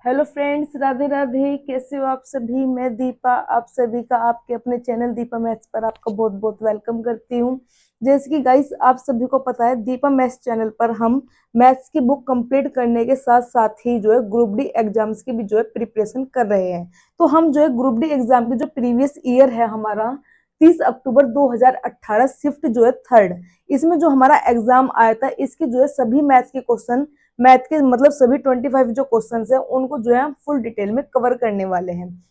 Hello friends, Radhe Radhe. कैसे हो आप सभी? मैं दीपा आप सभी का आपके अपने चैनल दीपा मैथ्स पर आपका बहुत बहुत वेलकम करती हूँ। जैसे कि गाइस आप सभी को पता है, दीपा मैथ्स चैनल पर हम मैथ्स की बुक कंप्लीट करने के साथ साथ ही जो है ग्रुप डी एग्जाम्स की भी जो है प्रिपरेशन कर रहे हैं। तो हम जो है ग्रुप डी एग्जाम की जो प्रीवियस ईयर है हमारा 30 अक्टूबर 2018 शिफ्ट जो है थर्ड, इसमें जो हमारा एग्जाम आया था इसके जो है सभी मैथ्स के क्वेश्चन, मैथ के मतलब सभी 25 जो क्वेश्चन है उनको जो है हम फुल डिटेल में कवर करने वाले हैं।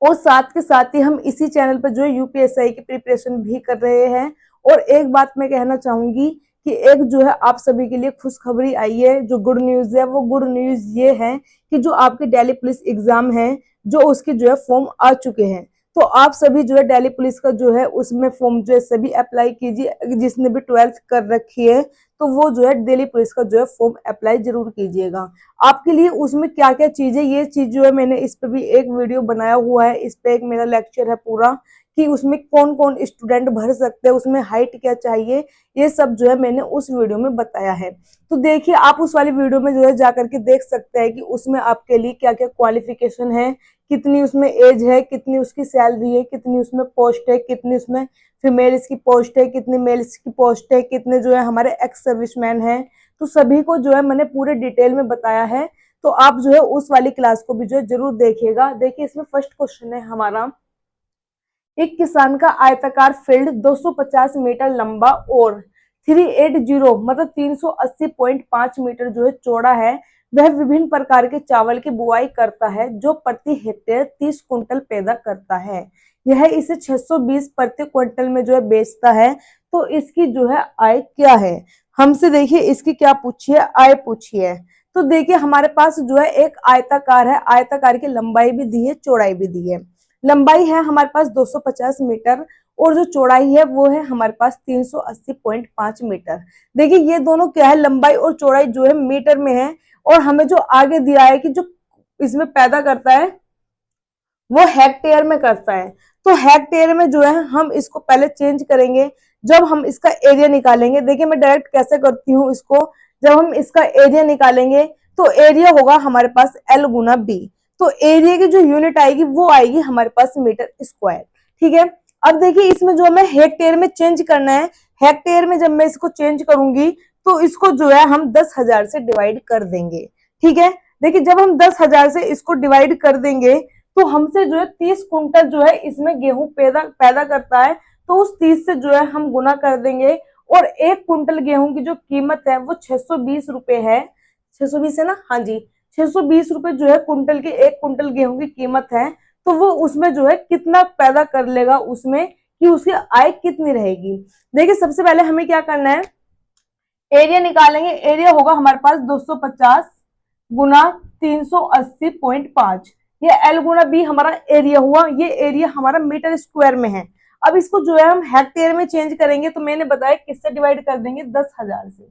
और साथ के साथ ही हम इसी चैनल पर जो है यूपीएससी की प्रिपरेशन भी कर रहे हैं। और एक बात मैं कहना चाहूंगी कि एक जो है आप सभी के लिए खुशखबरी आई है। जो गुड न्यूज है वो गुड न्यूज ये है कि जो आपके दिल्ली पुलिस एग्जाम है जो उसके जो है फॉर्म आ चुके हैं। तो आप सभी जो है दिल्ली पुलिस का जो है उसमें फॉर्म जो है सभी अप्लाई कीजिए। जिसने भी 12th कर रखी है तो वो जो है दिल्ली पुलिस का जो है फॉर्म अप्लाई जरूर कीजिएगा। आपके लिए उसमें क्या क्या चीज है, ये चीज जो है मैंने इस पे भी एक वीडियो बनाया हुआ है। इस पे एक मेरा लेक्चर है पूरा कि उसमें कौन कौन स्टूडेंट भर सकते हैं, उसमें हाइट क्या चाहिए, ये सब जो है मैंने उस वीडियो में बताया है। तो देखिए आप उस वाली वीडियो में जो है जाकर के देख सकते हैं कि उसमें आपके लिए क्या क्या क्वालिफिकेशन है, कितनी उसमें एज है, कितनी उसकी सैलरी है, कितनी उसमें पोस्ट है, कितनी उसमें फीमेल्स की पोस्ट है, कितनी मेल्स की पोस्ट है, कितने जो है हमारे एक्स सर्विसमैन है। तो सभी को जो है मैंने पूरे डिटेल में बताया है। तो आप जो है उस वाली क्लास को भी जो है जरूर देखिएगा। देखिए इसमें फर्स्ट क्वेश्चन है हमारा, एक किसान का आयताकार फील्ड 250 मीटर लंबा और 380 मतलब 380.5 मीटर जो है चौड़ा है। वह विभिन्न प्रकार के चावल की बुआई करता है जो प्रति हेक्टेयर 30 कुंटल पैदा करता है। यह इसे 620 प्रति क्विंटल में जो है बेचता है। तो इसकी जो है आय क्या है? हमसे देखिए इसकी क्या पूछिए, आय पूछिए। तो देखिए हमारे पास जो है एक आयताकार है, आयताकार की लंबाई भी दी है, चौड़ाई भी दी है। लंबाई है हमारे पास 250 मीटर और जो चौड़ाई है वो है हमारे पास 380.5 मीटर। देखिए ये दोनों क्या है, लंबाई और चौड़ाई जो है मीटर में है। और हमें जो आगे दिया है कि जो इसमें पैदा करता है वो हेक्टेयर में करता है। तो हेक्टेयर में जो है हम इसको पहले चेंज करेंगे जब हम इसका एरिया निकालेंगे। देखिए मैं डायरेक्ट कैसे करती हूँ इसको, जब हम इसका एरिया निकालेंगे तो एरिया होगा हमारे पास L गुना बी। तो एरिया की जो यूनिट आएगी वो आएगी हमारे पास मीटर स्क्वायर। ठीक है, अब देखिए इसमें जो हमें हेक्टेयर में चेंज करना है, हेक्टेयर में जब मैं इसको चेंज करूंगी तो इसको जो है हम 10,000 से डिवाइड कर देंगे। ठीक है, देखिए जब हम 10,000 से इसको डिवाइड कर देंगे तो हमसे जो है 30 कुंटल जो है इसमें गेहूं पैदा पैदा करता है। तो उस 30 से जो है हम गुना कर देंगे और एक कुंटल गेहूं की जो कीमत है वो 620 रुपए है। 620 है ना? हाँ जी, 620 रुपए जो है कुंटल की, एक कुंटल गेहूं की कीमत है। तो वो उसमें जो है कितना पैदा कर लेगा उसमें, कि उसकी आय कितनी रहेगी। देखिए सबसे पहले हमें क्या करना है, एरिया निकालेंगे। एरिया होगा हमारे पास 250 गुना 380.5, ये एल गुना बी हमारा एरिया हुआ। ये एरिया हमारा मीटर स्क्वायर में है। अब इसको जो है हम हेक्टेयर में चेंज करेंगे तो मैंने बताया किससे डिवाइड कर देंगे, 10,000 से।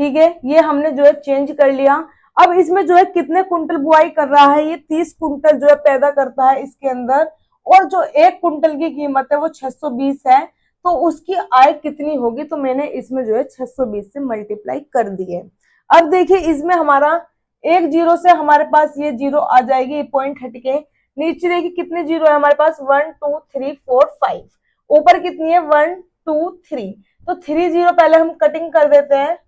ठीक है, ये हमने जो है चेंज कर लिया। अब इसमें जो है कितने कुंटल बुआई कर रहा है, ये 30 कुंटल जो है पैदा करता है इसके अंदर। और जो एक कुंटल की कीमत है वो 620 है। तो उसकी आय कितनी होगी, तो मैंने इसमें जो है 620 से मल्टीप्लाई कर दी है। अब देखिए इसमें हमारा एक जीरो से हमारे पास ये जीरो आ जाएगी, पॉइंट हट के नीचे देखिए कितने जीरो है हमारे पास, 1 2 3 4 5। ऊपर कितनी है, 1 2 3। तो 3 जीरो पहले हम कटिंग कर देते हैं,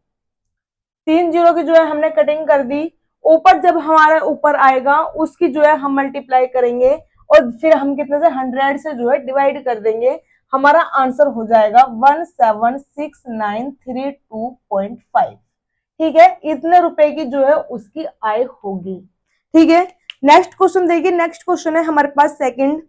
3 जीरो की जो है हमने कटिंग कर दी। ऊपर जब हमारा ऊपर आएगा उसकी जो है हम मल्टीप्लाई करेंगे और फिर हम कितने से, 100 से जो है डिवाइड कर देंगे। हमारा आंसर हो जाएगा 176932.5। ठीक है, इतने रुपए की जो है उसकी आय होगी। ठीक है, नेक्स्ट क्वेश्चन देखिए। नेक्स्ट क्वेश्चन है हमारे पास सेकंड,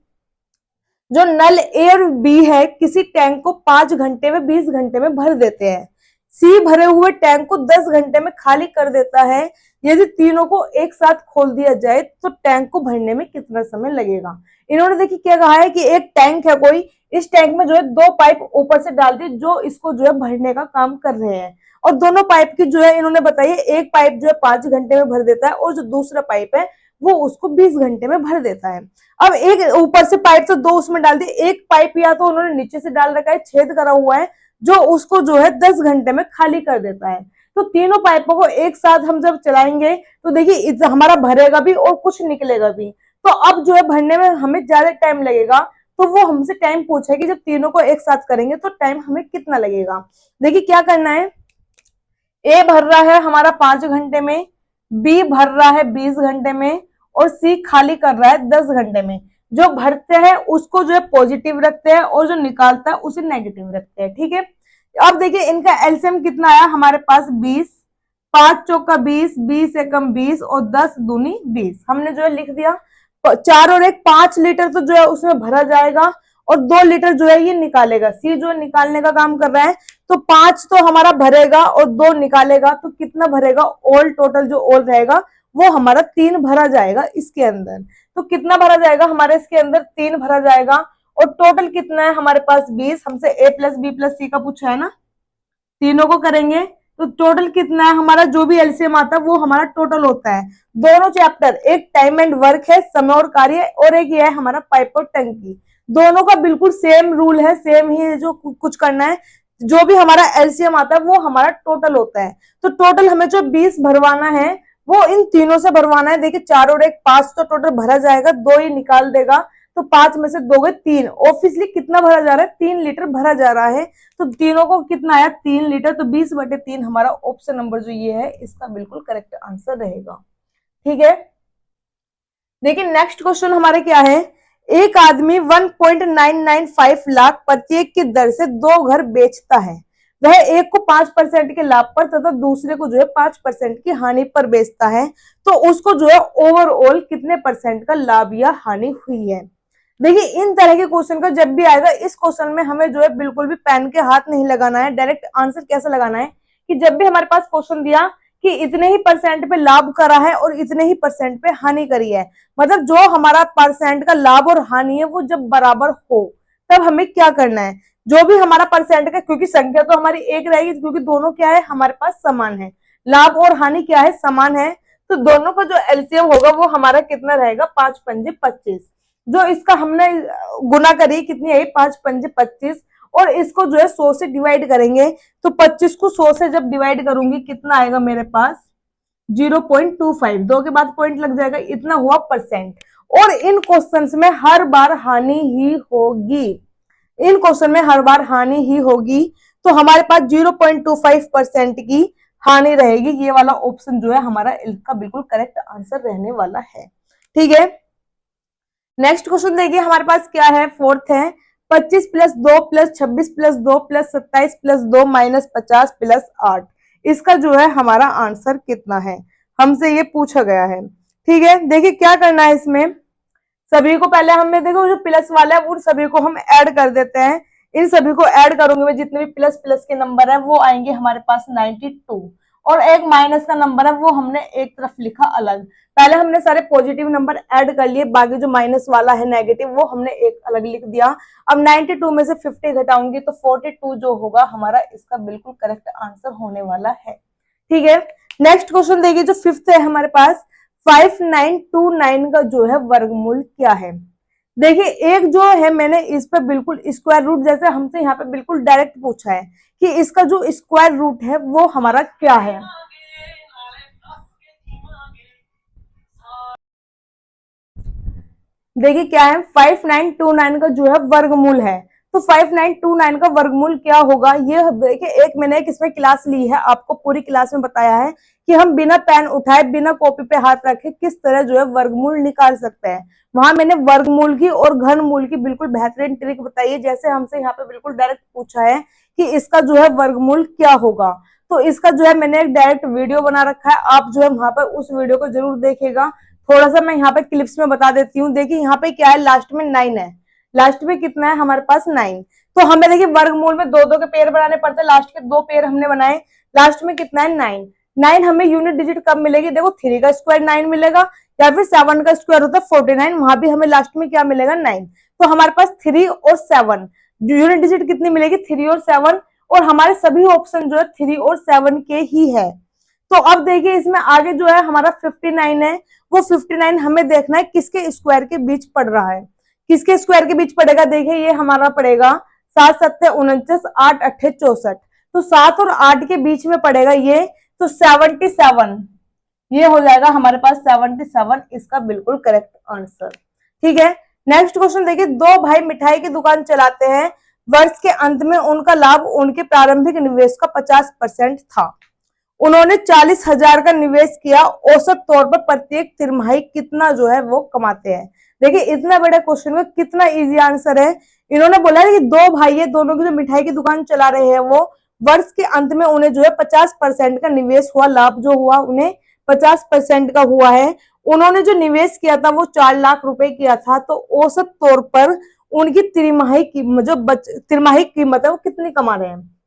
जो नल ए और बी है किसी टैंक को 5 घंटे में 20 घंटे में भर देते हैं। सी भरे हुए टैंक को 10 घंटे में खाली कर देता है। यदि तीनों को एक साथ खोल दिया जाए तो टैंक को भरने में कितना समय लगेगा। इन्होंने देखिए क्या कहा है कि एक टैंक है कोई, इस टैंक में जो है 2 पाइप ऊपर से डाल दी जो इसको जो है भरने का काम कर रहे हैं। और दोनों पाइप की जो है इन्होंने बताई है, एक पाइप जो है 5 घंटे में भर देता है और जो दूसरा पाइप है वो उसको 20 घंटे में भर देता है। अब एक ऊपर से पाइप तो 2 उसमें डाल दिए, एक पाइप या तो उन्होंने नीचे से डाल रखा है, छेद करा हुआ है, जो उसको जो है 10 घंटे में खाली कर देता है। तो तीनों पाइपों को एक साथ हम जब चलाएंगे तो देखिए हमारा भरेगा भी और कुछ निकलेगा भी। तो अब जो है भरने में हमें ज्यादा टाइम लगेगा, तो वो हमसे टाइम पूछा है कि जब तीनों को एक साथ करेंगे तो टाइम हमें कितना लगेगा। देखिए क्या करना है, ए भर रहा है हमारा 5 घंटे में, बी भर रहा है 20 घंटे में, और सी खाली कर रहा है 10 घंटे में। जो भरते हैं उसको जो है पॉजिटिव रखते हैं और जो निकालता है उसे नेगेटिव रखते हैं, ठीक है। अब देखिए इनका एलसीएम कितना आया हमारे पास 20, 5 चौका 20, 20 एकम 20 और 10 दूनी 20, हमने जो है लिख दिया। 4 और 1 5 लीटर तो जो है उसमें भरा जाएगा और 2 लीटर जो है ये निकालेगा। सी जो निकालने का काम कर रहा है, तो 5 तो हमारा भरेगा और 2 निकालेगा, तो कितना भरेगा, ऑल टोटल जो ऑल रहेगा वो हमारा 3 भरा जाएगा इसके अंदर। तो कितना भरा जाएगा हमारे इसके अंदर, 3 भरा जाएगा। और टोटल कितना है हमारे पास 20, हमसे ए प्लस बी प्लस सी का पूछा है ना, तीनों को करेंगे तो टोटल कितना है हमारा, जो भी एलसीएम आता है वो हमारा टोटल होता है। दोनों चैप्टर, एक टाइम एंड वर्क है, समय और कार्य, और एक ये है हमारा पाइप और टंकी, दोनों का बिल्कुल सेम रूल है, सेम ही जो कुछ करना है। जो भी हमारा एलसीएम आता है वो हमारा टोटल होता है। तो टोटल हमें जो 20 भरवाना है वो इन तीनों से भरवाना है। देखिए 4 और 1 5 तो टोटल भरा जाएगा, 2 ही निकाल देगा, तो 5 में से 2 गए 3। ऑब्वियसली कितना भरा जा रहा है, 3 लीटर भरा जा रहा है। तो तीनों को कितना आया, 3 लीटर। तो 20/3 हमारा ऑप्शन नंबर जो ये है इसका बिल्कुल करेक्ट आंसर रहेगा, ठीक है। देखिए नेक्स्ट क्वेश्चन हमारे क्या है, एक आदमी 1.995 लाख प्रत्येक की दर से 2 घर बेचता है। वह एक को 5% के लाभ पर तथा दूसरे को जो है 5% की हानि पर बेचता है, तो उसको जो है ओवरऑल कितने परसेंट का लाभ या हानि हुई है। देखिए इन तरह के क्वेश्चन का जब भी आएगा, इस क्वेश्चन में हमें जो है बिल्कुल भी पेन के हाथ नहीं लगाना है। डायरेक्ट आंसर कैसे लगाना है कि जब भी हमारे पास क्वेश्चन दिया कि इतने ही परसेंट पे लाभ करा है और इतने ही परसेंट पे हानि करी है, मतलब जो हमारा परसेंट का लाभ और हानि है वो जब बराबर हो तब हमें क्या करना है, जो भी हमारा परसेंट का, क्योंकि संख्या तो हमारी एक रहेगी क्योंकि दोनों क्या है हमारे पास समान है, लाभ और हानि क्या है समान है, तो दोनों का जो एलसीएम होगा वो हमारा कितना रहेगा, 5 पंजे 25। जो इसका हमने गुना करी कितनी है, 5 पंजे 25, और इसको जो है 100 से डिवाइड करेंगे, तो 25 को 100 से जब डिवाइड करूंगी कितना आएगा मेरे पास 0.25, 2 के बाद पॉइंट लग जाएगा, इतना हुआ परसेंट। और इन क्वेश्चंस में हर बार हानि ही होगी, इन क्वेश्चन में हर बार हानि ही होगी, तो हमारे पास 0.25% की हानि रहेगी। ये वाला ऑप्शन जो है हमारा इसका बिल्कुल करेक्ट आंसर रहने वाला है, ठीक है। नेक्स्ट क्वेश्चन देखिए हमारे पास क्या है, फोर्थ है, 25 + 2 + 26 + 2 + 27 + 2 - 50 + 8, इसका जो है हमारा आंसर कितना है, हमसे ये पूछा गया है, ठीक है। देखिए क्या करना है इसमें, सभी को पहले हमें देखो जो प्लस वाला है उन सभी को हम ऐड कर देते हैं। इन सभी को ऐड करूंगे मैं, जितने भी प्लस प्लस के नंबर है वो आएंगे हमारे पास 92, और एक माइनस का नंबर है वो हमने एक तरफ लिखा अलग। पहले हमने सारे पॉजिटिव नंबर ऐड कर लिए, बाकी जो माइनस वाला है नेगेटिव वो हमने एक अलग लिख दिया। अब 92 में से 50 घटाऊंगी तो 42 जो होगा हमारा इसका बिल्कुल करेक्ट आंसर होने वाला है, ठीक है। नेक्स्ट क्वेश्चन देखिए जो फिफ्थ है हमारे पास, 5929 का जो है वर्गमूल क्या है। देखिए एक जो है मैंने इस पे बिल्कुल स्क्वायर रूट, जैसे हमसे यहाँ पे बिल्कुल डायरेक्ट पूछा है कि इसका जो स्क्वायर रूट है वो हमारा क्या है। देखिए क्या है, 5929 का जो है वर्गमूल है, तो 5929 का वर्गमूल क्या होगा, ये देखिए एक मैंने एक इसमें क्लास ली है, आपको पूरी क्लास में बताया है कि हम बिना पेन उठाए बिना कॉपी पे हाथ रखे किस तरह जो है वर्गमूल निकाल सकते हैं। वहां मैंने वर्गमूल की और घनमूल की बिल्कुल बेहतरीन ट्रिक बताई है, जैसे हमसे यहाँ पे बिल्कुल डायरेक्ट पूछा है कि इसका जो है वर्गमूल क्या होगा, तो इसका जो है मैंने एक डायरेक्ट वीडियो बना रखा है, आप जो है वहां पर उस वीडियो को जरूर देखेगा। थोड़ा सा मैं यहाँ पे क्लिप्स में बता देती हूँ। देखिए यहाँ पे क्या है, लास्ट में 9 है, लास्ट में कितना है हमारे पास 9, तो हमें देखिए वर्गमूल में 2 2 के पेयर बनाने पड़ते हैं, लास्ट के 2 पेयर हमने बनाए, लास्ट में कितना है 9। 9 हमें यूनिट डिजिट कब मिलेगी, देखो 3 का स्क्वायर 9 मिलेगा, या फिर 7 का स्क्वायर होता है 49, वहां भी हमें लास्ट में क्या मिलेगा 9। तो हमारे पास 3 और 7 यूनिट डिजिट कितनी मिलेगी, 3 और 7, और हमारे सभी ऑप्शन जो है 3 और 7 के ही है। तो अब देखिए इसमें आगे जो है हमारा 59 है, वो 59 हमें देखना है किसके स्क्वायर के बीच पड़ रहा है, किसके स्क्वायर के बीच पड़ेगा। देखिए ये हमारा पड़ेगा 7 7 49, 8 8 64, तो 7 और 8 के बीच में पड़ेगा ये, तो 77, ये हो जाएगा हमारे पास 77 इसका बिल्कुल करेक्ट आंसर। ठीक है, नेक्स्ट क्वेश्चन देखिए, दो भाई मिठाई की दुकान चलाते हैं, वर्ष के अंत में उनका लाभ उनके प्रारंभिक निवेश का 50% था। उन्होंने 40,000 का निवेश किया, औसत तौर पर प्रत्येक तिमाही कितना जो है वो कमाते हैं। देखिए इतना बड़ा क्वेश्चन में कितना इजी आंसर है। इन्होंने बोला है कि दो भाई है, दोनों की जो मिठाई की दुकान चला रहे हैं वो वर्ष के अंत में उन्हें जो है 50% का निवेश हुआ, लाभ जो हुआ उन्हें 50% का हुआ है। उन्होंने जो निवेश किया था वो 4 लाख रुपए किया था, तो औसत तौर पर उनकी तिमाही की जो तिमाही कीमत है वो कितनी कमा रहे हैं।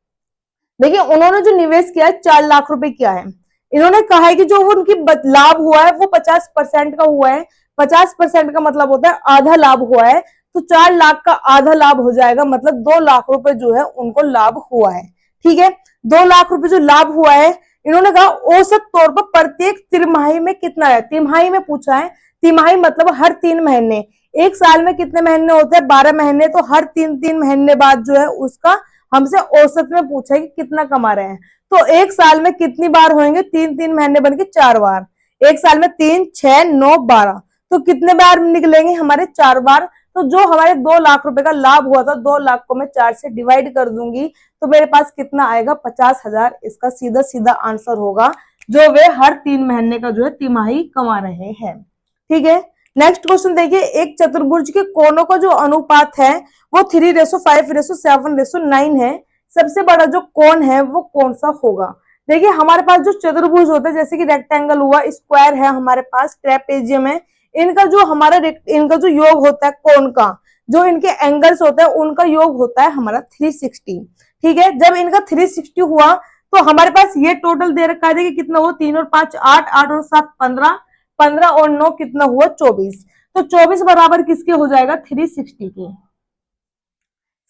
देखिए उन्होंने जो निवेश किया है 4 लाख रुपए किया है। इन्होंने कहा है कि जो उनकी लाभ हुआ है वो 50% का हुआ है। 50% का मतलब होता है आधा लाभ हुआ है, तो 4 लाख का आधा लाभ हो जाएगा, मतलब 2 लाख रुपए जो है उनको लाभ हुआ है। ठीक है, 2 लाख रुपए जो लाभ हुआ है, इन्होंने कहा औसत तौर पर प्रत्येक तिमाही में कितना है। तिमाही में पूछा है, तिमाही मतलब हर 3 महीने। एक साल में कितने महीने होते हैं, 12 महीने, तो हर 3-3 महीने बाद जो है उसका हमसे औसत में पूछा है कि कितना कमा रहे हैं। तो एक साल में कितनी बार होंगे, 3-3 महीने बन के 4 बार। एक साल में 3, 6, 9, 12, तो कितने बार निकलेंगे हमारे 4 बार। तो जो हमारे 2 लाख रुपए का लाभ हुआ था, 2 लाख को मैं 4 से डिवाइड कर दूंगी, तो मेरे पास कितना आएगा, 50,000 इसका सीधा सीधा आंसर होगा, जो वे हर 3 महीने का जो है तिमाही कमा रहे हैं। ठीक है, नेक्स्ट क्वेश्चन देखिए, एक चतुर्भुज के कोनों का जो अनुपात है वो 3:5:7:9 है। सबसे बड़ा जो कोण है वो कौन सा होगा। देखिए हमारे पास जो चतुर्भुज होते हैं, जैसे कि रेक्टेंगल हुआ, स्क्वायर है हमारे पास, ट्रेपेजियम है, इनका जो हमारा इनका जो योग होता है कोण का, जो इनके एंगल्स होते हैं उनका योग होता है हमारा 360। ठीक है, जब इनका 360 हुआ तो हमारे पास ये टोटल दे रखा है, देखिए कितना हुआ, 3 और 5 8, 8 और 7 15, 15 और 9 कितना हुआ, 24। तो 24 बराबर किसके हो जाएगा, 360 के।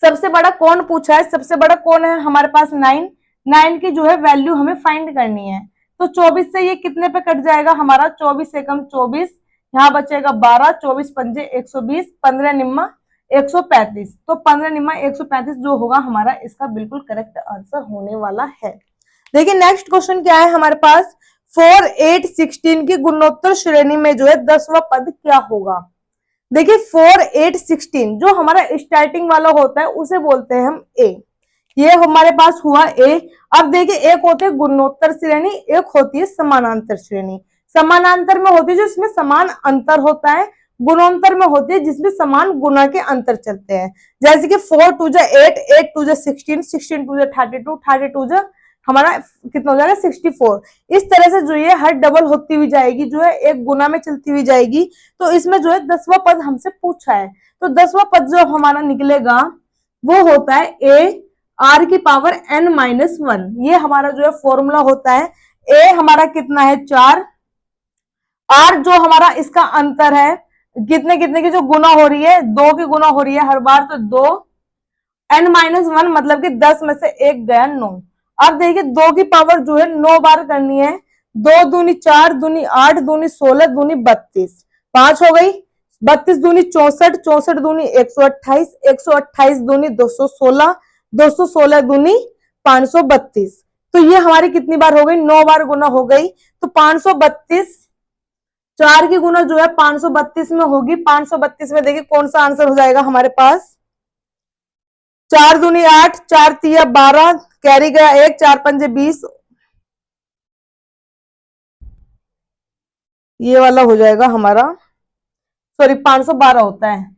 सबसे बड़ा कौन पूछा है, सबसे बड़ा कौन है हमारे पास 9। 9 की जो है वैल्यू हमें फाइंड करनी है, तो 24 से ये कितने पे कट जाएगा हमारा, 24 एकम 24, यहाँ बचेगा 12, 24 पंजे 120, 15 निम्मा 135, तो 15 निम्मा 135 जो होगा हमारा इसका बिल्कुल करेक्ट आंसर होने वाला है। देखिए नेक्स्ट क्वेश्चन क्या है हमारे पास, 4, 8, 16 की गुणोत्तर श्रेणी में जो है 10वां पद क्या होगा। देखिए 4, 8, 16 जो हमारा स्टार्टिंग वाला होता है उसे बोलते हैं हम ए। ये हमारे पास हुआ ए। अब देखिए एक होती है गुणोत्तर श्रेणी, एक होती है समानांतर श्रेणी। समानांतर में होती है जो इसमें समान अंतर होता है, गुणोत्तर में होती है जिसमें समान गुना के अंतर चलते हैं। जैसे कि 4 2 8, 8 2 16, 16 2 32, 32 हमारा कितना हो जाएगा 64। इस तरह से जो ये हर डबल होती हुई जाएगी, जो है एक गुना में चलती हुई जाएगी। तो इसमें जो है 10वां पद हमसे पूछा है, तो 10वां पद जो हमारा निकलेगा वो होता है ए आर की पावर n-1। ये हमारा जो है फॉर्मूला होता है। ए हमारा कितना है 4, आर जो हमारा इसका अंतर है, कितने कितने की जो गुना हो रही है, 2 की गुना हो रही है हर बार, तो 2, n-1 मतलब कि 10 में से 1 गया 9। अब देखिए 2 की पावर जो है 9 बार करनी है, 2 दूनी 4, दूनी 8, दूनी 16, दूनी 32, 5 हो गई, 32 दूनी 64, 64 दूनी 128, 128 दूनी 216, 216 दूनी 532। तो ये हमारी कितनी बार हो गई, 9 बार गुना हो गई। तो 532, 4 की गुना जो है 532 में होगी। 532 में देखिए कौन सा आंसर हो जाएगा हमारे पास, 4 दूनी 8, 4 तिया 12, कैरी गया 1, 4 पंजे 20, ये वाला हो जाएगा हमारा, सॉरी 512 होता है,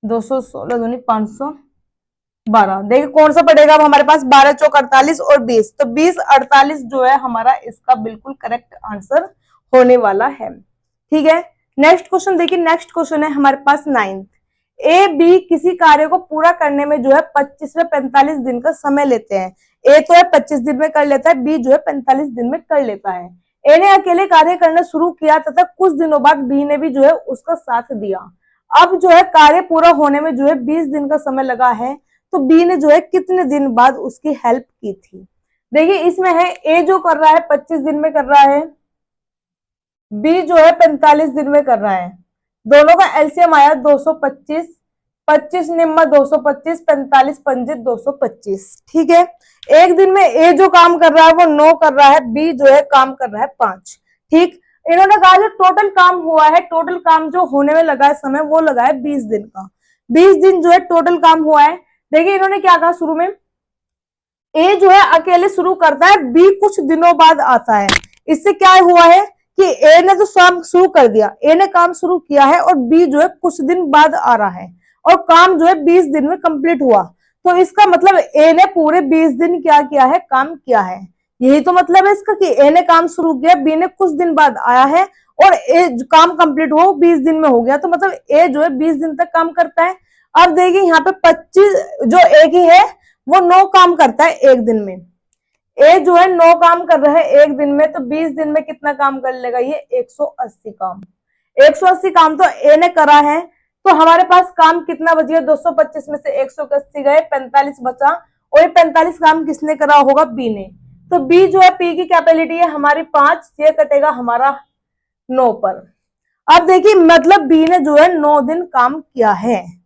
216 दूनी 512। देखिए कौन सा पड़ेगा अब हमारे पास, 12 चौक 48 और 20, तो 20 48 जो है हमारा इसका बिल्कुल करेक्ट आंसर होने वाला है। ठीक है, नेक्स्ट क्वेश्चन देखिए, नेक्स्ट क्वेश्चन है हमारे पास 9th। ए बी किसी कार्य को पूरा करने में जो है 25 से 45 दिन का समय लेते हैं। ए तो है 25 दिन में कर लेता है, बी जो है 45 दिन में कर लेता है। ए ने अकेले कार्य करना शुरू किया तथा कुछ दिनों बाद बी ने भी जो है उसका साथ दिया। अब जो है कार्य पूरा होने में जो है 20 दिन का समय लगा है, तो बी ने जो है कितने दिन बाद उसकी हेल्प की थी। देखिए इसमें है ए जो कर रहा है 25 दिन में कर रहा है, बी जो है 45 दिन में कर रहा है। दोनों का एलसीएम आया 225, 25 निम्मा 225, 45 पंजे 225। ठीक है, एक दिन में ए जो काम कर रहा है वो 9 कर रहा है, बी जो है काम कर रहा है 5। ठीक, इन्होंने कहा जो टोटल काम हुआ है, टोटल काम जो होने में लगा है समय वो लगा है 20 दिन का। 20 दिन जो है टोटल काम हुआ है। देखिए इन्होंने क्या कहा शुरू में, ए जो है अकेले शुरू करता है, बी कुछ दिनों बाद आता है। इससे क्या हुआ है कि ए ने तो काम शुरू कर दिया, ए ने काम शुरू किया है और बी जो है कुछ दिन बाद आ रहा है और काम जो है 20 दिन में कंप्लीट हुआ। तो इसका मतलब ए ने पूरे 20 दिन क्या किया है, काम किया है। यही तो मतलब है इसका कि ए ने काम शुरू किया, बी ने कुछ दिन बाद आया है और ए काम कंप्लीट हुआ 20 दिन में हो गया। तो मतलब ए जो है 20 दिन तक काम करता है। अब देखिए यहाँ पे 25 जो ए की है वो 9 काम करता है एक दिन में। ए जो है 9 काम कर रहा है एक दिन में, तो 20 दिन में कितना काम कर लेगा ये, 180 काम। 180 काम तो ए ने करा है। तो हमारे पास काम कितना बच गया, 225 में से 180 गए, 45 बचा और ये 45 काम किसने करा होगा, बी ने। तो बी जो है, पी की कैपेबिलिटी है हमारी 5, ये कटेगा हमारा 9 पर। अब देखिए मतलब बी ने जो है 9 दिन काम किया है,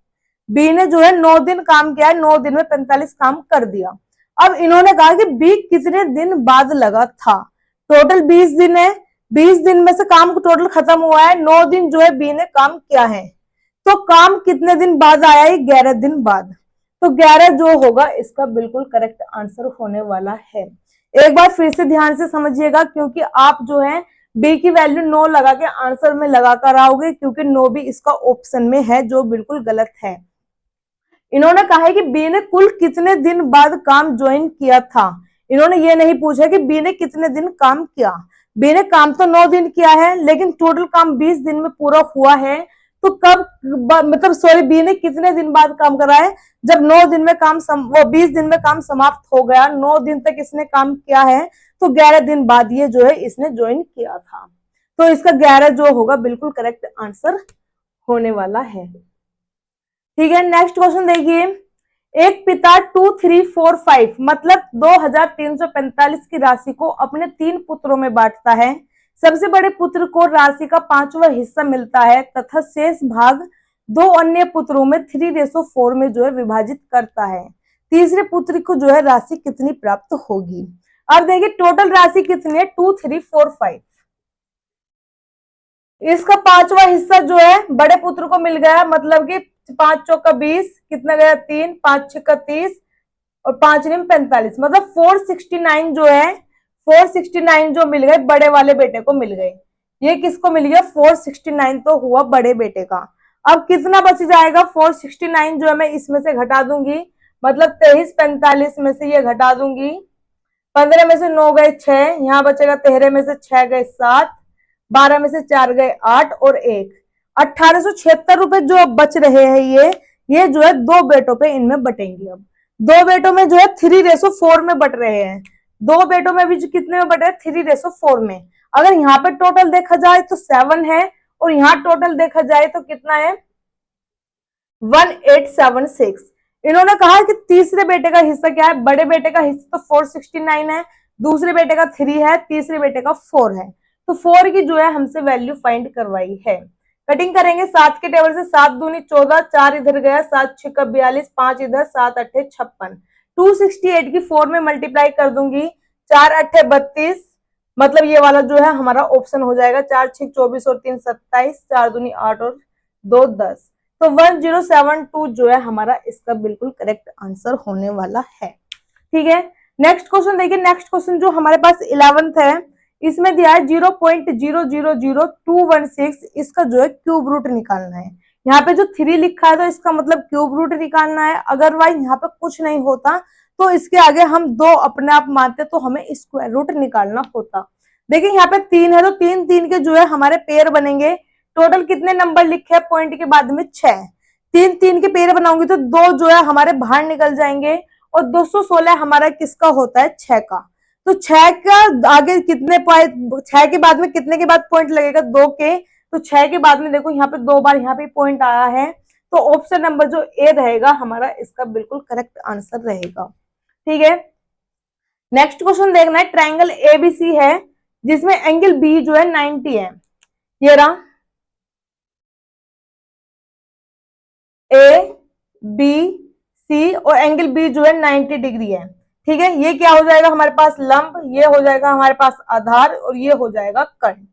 बी ने जो है 9 दिन काम किया है, 9 दिन में 45 काम कर दिया। अब इन्होंने कहा कि बी कितने दिन बाद लगा था। टोटल 20 दिन है, 20 दिन में से काम टोटल खत्म हुआ है, 9 दिन जो है बी ने काम किया है। तो काम कितने दिन बाद आया है, 11 दिन बाद। तो 11 जो होगा इसका बिल्कुल करेक्ट आंसर होने वाला है। एक बार फिर से ध्यान से समझिएगा, क्योंकि आप जो है बी की वैल्यू 9 लगा के आंसर में लगा कर आओगे, क्योंकि 9 भी इसका ऑप्शन में है, जो बिल्कुल गलत है। इन्होंने कहा है कि बी ने कुल कितने दिन बाद काम ज्वाइन किया था। इन्होंने ये नहीं पूछा कि बी ने कितने दिन काम किया। बी ने काम तो 9 दिन किया है, लेकिन टोटल काम 20 दिन में पूरा हुआ है। तो कब मतलब सॉरी, बी ने कितने दिन बाद काम करा है, जब 9 दिन में काम वो 20 दिन में काम समाप्त हो गया, 9 दिन तक इसने काम किया है, तो 11 दिन बाद ये जो है इसने ज्वाइन किया था। तो इसका 11 जो होगा बिल्कुल करेक्ट आंसर होने वाला है। ठीक है, नेक्स्ट क्वेश्चन देखिए। एक पिता 2345 मतलब 2345 की राशि को अपने 3 पुत्रों में बांटता है। सबसे बड़े पुत्र को राशि का 5वां हिस्सा मिलता है तथा शेष भाग 2 अन्य पुत्रों में 3:4 में जो है विभाजित करता है। तीसरे पुत्र को जो है राशि कितनी प्राप्त होगी। अब देखिए टोटल राशि कितनी है, 2345। इसका 5वां हिस्सा जो है बड़े पुत्र को मिल गया, मतलब कि 5 चौका 20, कितना गया 3, 5 छक्का 30 और 5 निम 45, मतलब 469 जो है, 469 जो मिल गए बड़े वाले बेटे को मिल गए। ये किसको मिल गया, 469 तो हुआ बड़े बेटे का। अब कितना बच जाएगा, 469 जो है मैं इसमें से घटा दूंगी, मतलब 23 45 में से ये घटा दूंगी, 15 में से 9 गए 6, यहाँ बचेगा 13 में से 6 गए 7, 12 में से 4 गए 8 और 1, 1876 रुपए जो अब बच रहे हैं ये जो है 2 बेटों पे इनमें बटेंगे। अब 2 बेटों में जो है 3:4 में बट रहे हैं, 2 बेटों में भी जो कितने में बट रहे हैं, 3:4 में। अगर यहाँ पे टोटल देखा जाए तो 7 है और यहाँ टोटल देखा जाए तो कितना है, 1876। इन्होंने कहा कि तीसरे बेटे का हिस्सा क्या है, बड़े बेटे का हिस्सा तो 469 है, दूसरे बेटे का 3 है, तीसरे बेटे का 4 है। तो 4 की जो है हमसे वैल्यू फाइंड करवाई है। कटिंग करेंगे 7 के टेबल से, 7 दूनी 14, 4 इधर गया, 7 छक्का 42, 5 इधर, 7 अट्ठे 56, 268 की 4 में मल्टीप्लाई कर दूंगी, 4 अट्ठे 32, मतलब ये वाला जो है हमारा ऑप्शन हो जाएगा, 4 छक 24 और 3 27, 4 दूनी 8 और 2 10। तो 1072 जो है हमारा इसका बिल्कुल करेक्ट आंसर होने वाला है। ठीक है, नेक्स्ट क्वेश्चन देखिए। नेक्स्ट क्वेश्चन जो हमारे पास 11th है, इसमें दिया है 0.000216, इसका जो है क्यूब रूट निकालना है। यहाँ पे जो 3 लिखा है तो इसका मतलब क्यूब रूट निकालना है, अदरवाइज यहाँ पे कुछ नहीं होता तो इसके आगे हम 2 अपने आप मानते तो हमें स्क्वायर रूट निकालना होता। देखिए यहाँ पे 3 है तो 3 3 के जो है हमारे पेयर बनेंगे। टोटल कितने नंबर लिखे हैं पॉइंट के बाद में, 6। 3 3 के पेयर बनाऊंगी तो 2 जो है हमारे बाहर निकल जाएंगे और 216 हमारा किसका होता है, 6 का। तो 6 का आगे कितने पॉइंट, 6 के बाद में कितने के बाद पॉइंट लगेगा, 2 के। तो 6 के बाद में देखो यहाँ पे 2 बार यहाँ पे पॉइंट आया है, तो ऑप्शन नंबर जो ए रहेगा हमारा इसका बिल्कुल करेक्ट आंसर रहेगा। ठीक है, नेक्स्ट क्वेश्चन देखना है। ट्राइंगल एबीसी है जिसमें एंगल बी जो है 90 है। ये रहा ए बी सी और एंगल बी जो है 90 डिग्री है। ठीक है, ये क्या हो जाएगा हमारे पास लंब, ये हो जाएगा हमारे पास आधार और ये हो जाएगा कर्ण।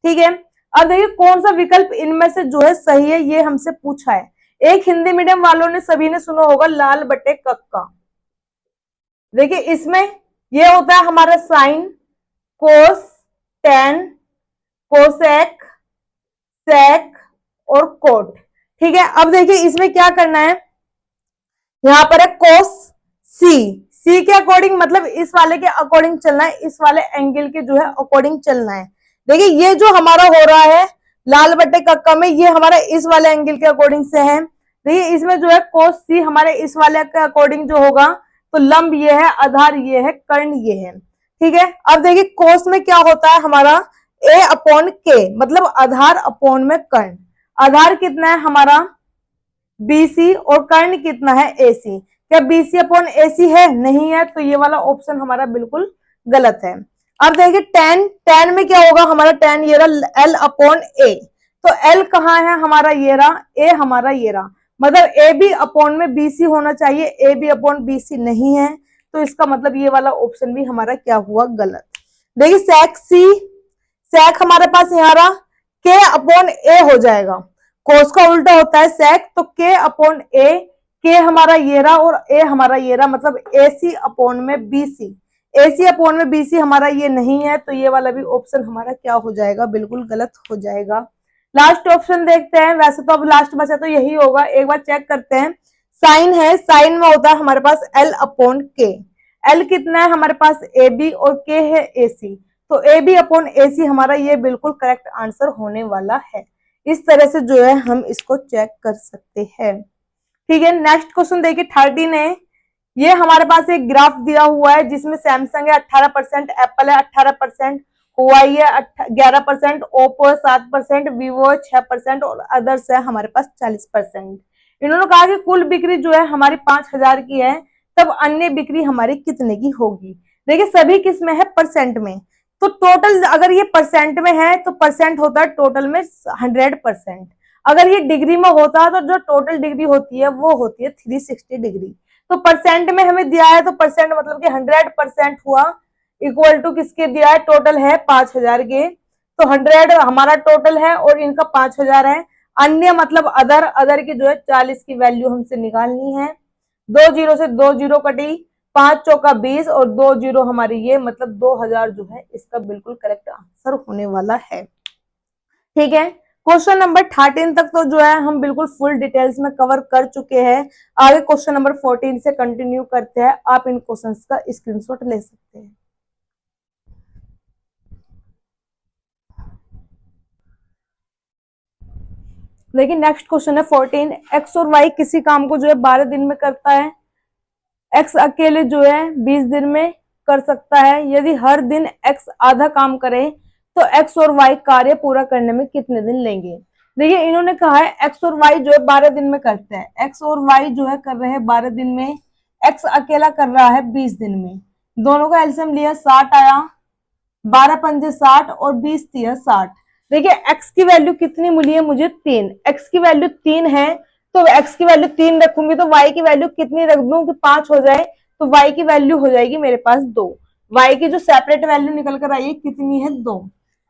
ठीक है, अब देखिए कौन सा विकल्प इनमें से जो है सही है, ये हमसे पूछा है। एक हिंदी मीडियम वालों ने सभी ने सुना होगा लाल बटे कक्का। देखिए इसमें ये होता है हमारा साइन, कोस, टेन, कोसेक, सेक और कोट। ठीक है, अब देखिए इसमें क्या करना है, यहां पर है कोस सी, सी के अकॉर्डिंग मतलब इस वाले के अकॉर्डिंग चलना है, इस वाले एंगल के जो है अकॉर्डिंग चलना है। देखिए ये जो हमारा हो रहा है लाल बट्टे कक्का में, ये हमारा इस वाले एंगल के अकॉर्डिंग से है। देखिए इसमें जो है कोस सी हमारे इस वाले के अकॉर्डिंग जो होगा, तो लंब ये है, आधार ये है, कर्ण ये है। ठीक है, अब देखिए कोस में क्या होता है हमारा ए अपॉन के, मतलब आधार अपॉन में कर्ण। आधार कितना है हमारा बीसी और कर्ण कितना है एसी। क्या बीसी अपॉन एसी है? नहीं है, तो ये वाला ऑप्शन हमारा बिल्कुल गलत है। अब देखिए टेन, टेन में क्या होगा हमारा, टेन ये रहा एल अपॉन ए, तो एल कहाँ है हमारा, ये रहा, ए हमारा ये रहा, मतलब ए बी अपॉन में बीसी होना चाहिए, ए बी अपॉन बीसी नहीं है, तो इसका मतलब ये वाला ऑप्शन भी हमारा क्या हुआ, गलत। देखिए सेक सी, सेक हमारे पास यहाँ रहा के अपॉन ए हो जाएगा, कोस का उल्टा होता है सेक, तो के अपॉन ए, के हमारा ये रहा और ए हमारा ये रहा, मतलब एसी अपॉन में बीसी, एसी अपॉन में बीसी हमारा ये नहीं है, तो ये वाला भी ऑप्शन हमारा क्या हो जाएगा, बिल्कुल गलत हो जाएगा। लास्ट ऑप्शन देखते हैं, वैसे तो अब लास्ट बचा तो यही होगा, एक बार चेक करते हैं। साइन है, साइन में होता है हमारे पास एल अपॉन के, एल कितना है हमारे पास ए बी और के है ए सी, तो ए बी अपॉन ए सी हमारा ये बिल्कुल करेक्ट आंसर होने वाला है। इस तरह से जो है हम इसको चेक कर सकते हैं। ठीक है, नेक्स्ट क्वेश्चन देखिए 13 है। ये हमारे पास एक ग्राफ दिया हुआ है जिसमें सैमसंग है 18%, एप्पल है 18%, हुआई है 11%, ओप्पो 7%, वीवो 6% और अदर्स है हमारे पास 40%। इन्होंने कहा कि कुल बिक्री जो है हमारी 5,000 की है, तब अन्य बिक्री हमारी कितने की होगी। देखिए सभी किस में है, परसेंट में, तो टोटल अगर ये परसेंट में है तो परसेंट होता है टोटल में 100%। अगर ये डिग्री में होता है तो जो टोटल डिग्री होती है वो होती है 360 डिग्री। तो परसेंट में हमें दिया है तो परसेंट मतलब कि 100% हुआ, इक्वल टू किसके दिया है, टोटल है 5,000 के, तो 100 हमारा टोटल है और इनका 5,000 है। अन्य मतलब अदर, अदर की जो है 40 की वैल्यू हमसे निकालनी है। 2 जीरो से 2 जीरो कटी, 5 चौका 20 और 2 जीरो हमारी ये मतलब 2,000 जो है इसका बिल्कुल करेक्ट आंसर होने वाला है। ठीक है, क्वेश्चन नंबर 13 तक तो जो है हम बिल्कुल फुल डिटेल्स में कवर कर चुके हैं। आगे क्वेश्चन नंबर 14 से कंटिन्यू करते हैं, आप इन क्वेश्चंस का स्क्रीनशॉट ले सकते हैं। देखिए नेक्स्ट क्वेश्चन है 14, एक्स और वाई किसी काम को जो है 12 दिन में करता है, एक्स अकेले जो है 20 दिन में कर सकता है, यदि हर दिन एक्स आधा काम करे तो एक्स और वाई कार्य पूरा करने में कितने दिन लेंगे। देखिए इन्होंने कहा है एक्स और वाई जो है 12 दिन में करते हैं, एक्स और वाई जो है कर रहे हैं 12 दिन में, एक्स अकेला कर रहा है 20 दिन में, दोनों का एलसीएम लिया 60 आया, 12 पंजे 60 और 20 तिया 60। देखिए एक्स की वैल्यू कितनी मिली है मुझे, 3, एक्स की वैल्यू 3 है, तो एक्स की वैल्यू 3 रखूंगी तो वाई की वैल्यू कितनी रख दूं कि 5 हो जाए, तो वाई की वैल्यू हो जाएगी मेरे पास 2, वाई की जो सेपरेट वैल्यू निकल कर आई है कितनी है 2।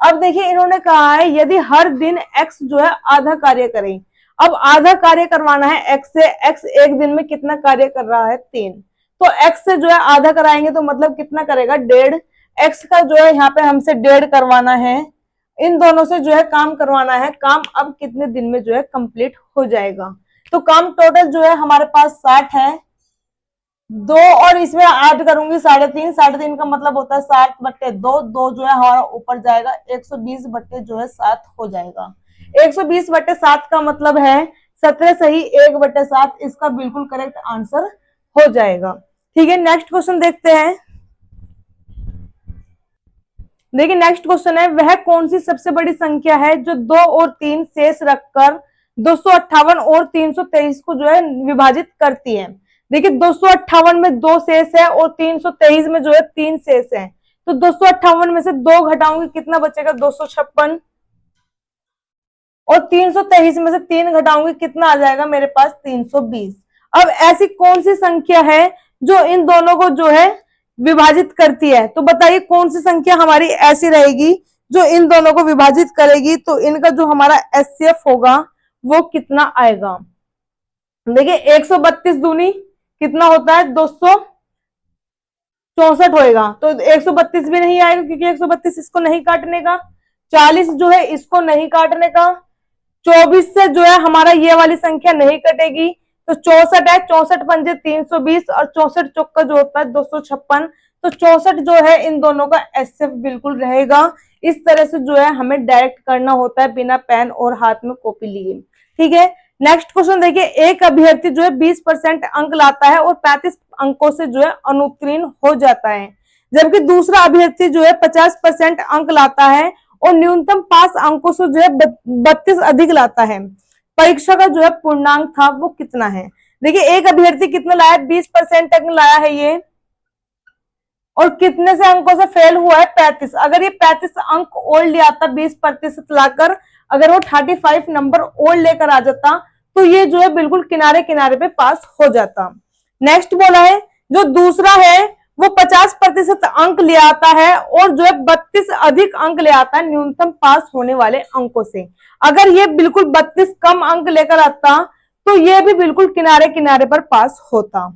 अब देखिए इन्होंने कहा है यदि हर दिन एक्स जो है आधा कार्य करें, अब आधा कार्य करवाना है एक्स से, एक्स एक दिन में कितना कार्य कर रहा है 3, तो एक्स से जो है आधा कराएंगे तो मतलब कितना करेगा 1.5, एक्स का जो है यहाँ पे हमसे 1.5 करवाना है, इन दोनों से जो है काम करवाना है, काम अब कितने दिन में जो है कंप्लीट हो जाएगा। तो काम टोटल जो है हमारे पास 60 है, 2 और इसमें ऐड करूंगी 3.5, 3.5 का मतलब होता है 60/2, 2 जो है हमारा ऊपर जाएगा, 120 जो है 7 हो जाएगा। 120/7 का मतलब है 17 सही 1/7, इसका बिल्कुल करेक्ट आंसर हो जाएगा। ठीक है, नेक्स्ट क्वेश्चन देखते हैं। देखिए नेक्स्ट क्वेश्चन है, वह कौन सी सबसे बड़ी संख्या है जो 2 और 3 शेष रखकर 258 और 323 को जो है विभाजित करती है। देखिए 258 में 2 शेष है और 323 में जो है 3 शेष है, तो 258 में से 2 घटाऊंगी कितना बचेगा 256, और 323 में से 3 घटाऊंगी कितना आ जाएगा मेरे पास 320। अब ऐसी कौन सी संख्या है जो इन दोनों को जो है विभाजित करती है? तो बताइए कौन सी संख्या हमारी ऐसी रहेगी जो इन दोनों को विभाजित करेगी? तो इनका जो हमारा एचसीएफ होगा वो कितना आएगा? देखिए 132 दूनी कितना होता है? 264 होएगा। तो 132 भी नहीं आएगा क्योंकि 132 इसको नहीं काटने का, 40 जो है इसको नहीं काटने का, 24 से जो है हमारा ये वाली संख्या नहीं कटेगी, तो 64 है, 64 पंजे 320 और 64 चौका जो होता है 256। तो 64 जो है इन दोनों का एचसीएफ बिल्कुल रहेगा। इस तरह से जो है हमें डायरेक्ट करना होता है बिना पेन और हाथ में कॉपी लिए। ठीक है, नेक्स्ट क्वेश्चन देखिए, एक अभ्यर्थी जो है 20% अंक लाता है और 35 अंकों से जो है अनुत्तीर्ण हो जाता है, जबकि दूसरा अभ्यर्थी जो है 50% अंक लाता है और न्यूनतम 5 अंकों से जो है 32 अधिक लाता है। परीक्षा का जो है पूर्णांक था वो कितना है? देखिए एक अभ्यर्थी कितना लाया? 20% अंक लाया है ये, और कितने से अंकों से फेल हुआ है? 35। अगर ये 35 अंक और ले आता 20% लाकर, अगर वो 35 नंबर और लेकर आ जाता तो ये जो है बिल्कुल किनारे किनारे पे पास हो जाता। नेक्स्ट बोला है जो दूसरा है वो 50% अंक ले आता है और जो है 32 अधिक अंक ले आता है न्यूनतम पास होने वाले अंकों से। अगर ये बिल्कुल 32 कम अंक लेकर आता तो ये भी बिल्कुल किनारे किनारे पर पास होता।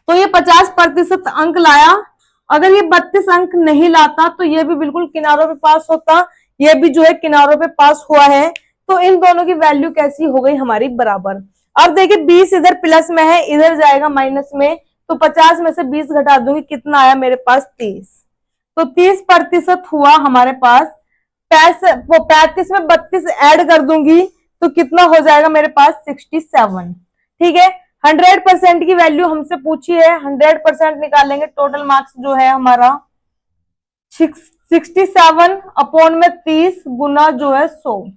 तो ये 50% अंक लाया, अगर ये 32 अंक नहीं लाता तो ये भी बिल्कुल किनारों पे पास होता, ये भी जो है किनारों पे पास हुआ है। तो इन दोनों की वैल्यू कैसी हो गई हमारी? बराबर। अब देखिए 20 इधर प्लस में है, इधर जाएगा माइनस में, तो 50 में से 20 घटा दूंगी, कितना आया मेरे पास? 30। तो 30% हुआ हमारे पास। 35 में 32 ऐड कर दूंगी तो कितना हो जाएगा मेरे पास? 67। ठीक है, 100% की वैल्यू हमसे पूछी है, 100% निकालेंगे, टोटल मार्क्स जो है हमारा 67 अपॉन में 30 गुना जो है 100।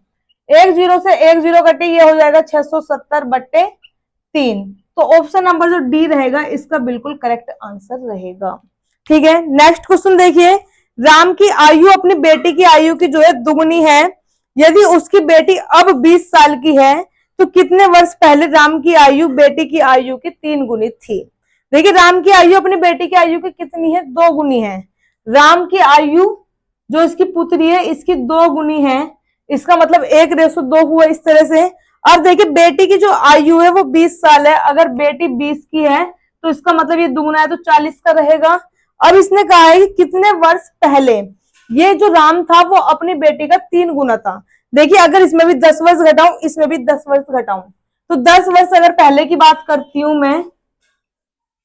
एक जीरो से एक जीरो कटे, ये हो जाएगा 670/3। तो ऑप्शन नंबर जो डी रहेगा इसका बिल्कुल करेक्ट आंसर रहेगा। ठीक है, नेक्स्ट क्वेश्चन देखिए, राम की आयु अपनी बेटी की आयु की जो है दुगुनी है, यदि उसकी बेटी अब 20 साल की है तो कितने वर्ष पहले राम की आयु बेटी की आयु की 3 गुनी थी? देखिए राम की आयु अपनी बेटी की आयु की कितनी है? 2 गुनी है। राम की आयु जो इसकी पुत्री है इसकी 2 गुनी है, इसका मतलब 1:2 हुआ इस तरह से। अब देखिए बेटी की जो आयु है वो 20 साल है, अगर बेटी 20 की है तो इसका मतलब ये दुगुना है तो 40 का रहेगा। अब इसने कहा है कि कितने वर्ष पहले ये जो राम था वो अपनी बेटी का 3 गुना था। देखिए अगर इसमें भी 10 वर्ष घटाऊं, इसमें भी 10 वर्ष घटाऊं, तो 10 वर्ष अगर पहले की बात करती हूं मैं,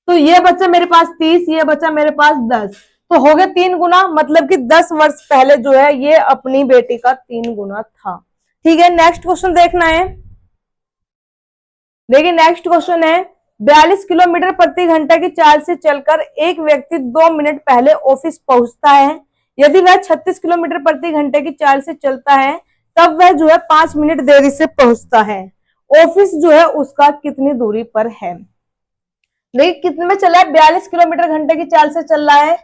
तो ये बच्चा मेरे पास 30, ये बच्चा मेरे पास 10, तो हो गया 3 गुना, मतलब कि 10 वर्ष पहले जो है ये अपनी बेटी का 3 गुना था। ठीक है, नेक्स्ट क्वेश्चन देखना है। देखिए नेक्स्ट क्वेश्चन है, 42 किलोमीटर प्रति घंटा की चाल से चलकर एक व्यक्ति 2 मिनट पहले ऑफिस पहुंचता है, यदि वह 36 किलोमीटर प्रति घंटे की चाल से चलता है तब वह जो है 5 मिनट देरी से पहुंचता है। ऑफिस जो है उसका कितनी दूरी पर है? देखिए कितने में चला है? 42 किलोमीटर घंटे की चाल से चल रहा है,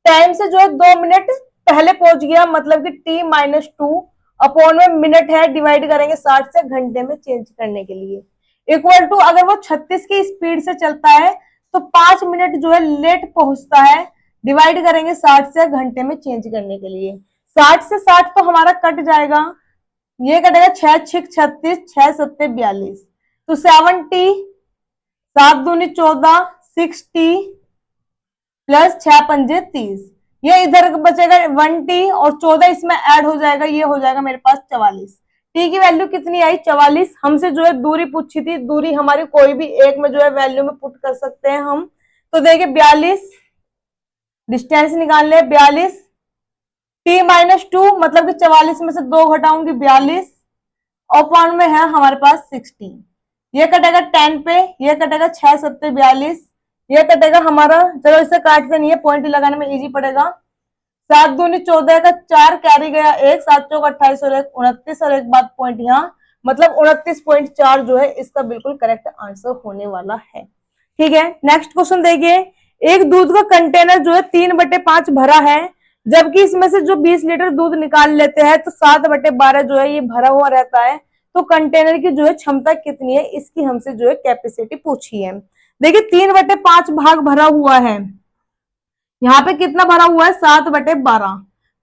टाइम से जो है 2 मिनट पहले पहुंच गया, मतलब कि t-2 अपॉन में मिनट है, डिवाइड करेंगे 60 से, घंटे में चेंज करने के लिए, इक्वल टू अगर वो 36 की स्पीड से चलता है तो 5 मिनट जो है लेट पहुंचता है, डिवाइड करेंगे 60 से, घंटे में चेंज करने के लिए। 60 से 60 तो हमारा कट जाएगा, ये कटेगा 6 6 36, 6 7 42, तो 70, 7 दूनी 14, 60 प्लस 6 पंजे 30, ये इधर बचेगा 1t और 14 इसमें ऐड हो जाएगा, ये हो जाएगा मेरे पास 44। टी की वैल्यू कितनी आई? 44। हमसे जो है दूरी पूछी थी, दूरी हमारी कोई भी एक में जो है वैल्यू में पुट कर सकते हैं हम। तो देखिए 42 डिस्टेंस निकाल ले, 42 t-2 मतलब कि 44 में से 2 घटाऊंगी 42, अपॉन में है हमारे पास 60, ये कटेगा 10 पे, ये कटेगा 6 7 42, ये कटेगा हमारा, चलो इसे काटते नहीं है, पॉइंट लगाने में इजी पड़ेगा, 7 दूनी 14 का 4 कैरी गया 1, 7 चौक 28 और 1 29, और एक बात पॉइंट यहाँ, मतलब 29.4 जो है इसका बिल्कुल करेक्ट आंसर होने वाला है। ठीक है, नेक्स्ट क्वेश्चन देखिए, एक दूध का कंटेनर जो है 3/5 भरा है, जबकि इसमें से जो 20 लीटर दूध निकाल लेते हैं तो 7/12 जो है ये भरा हुआ रहता है, तो कंटेनर की जो है क्षमता कितनी है, इसकी हमसे जो है कैपेसिटी पूछी है। देखिए 3/5 भाग भरा हुआ है, यहाँ पे कितना भरा हुआ है 7/12।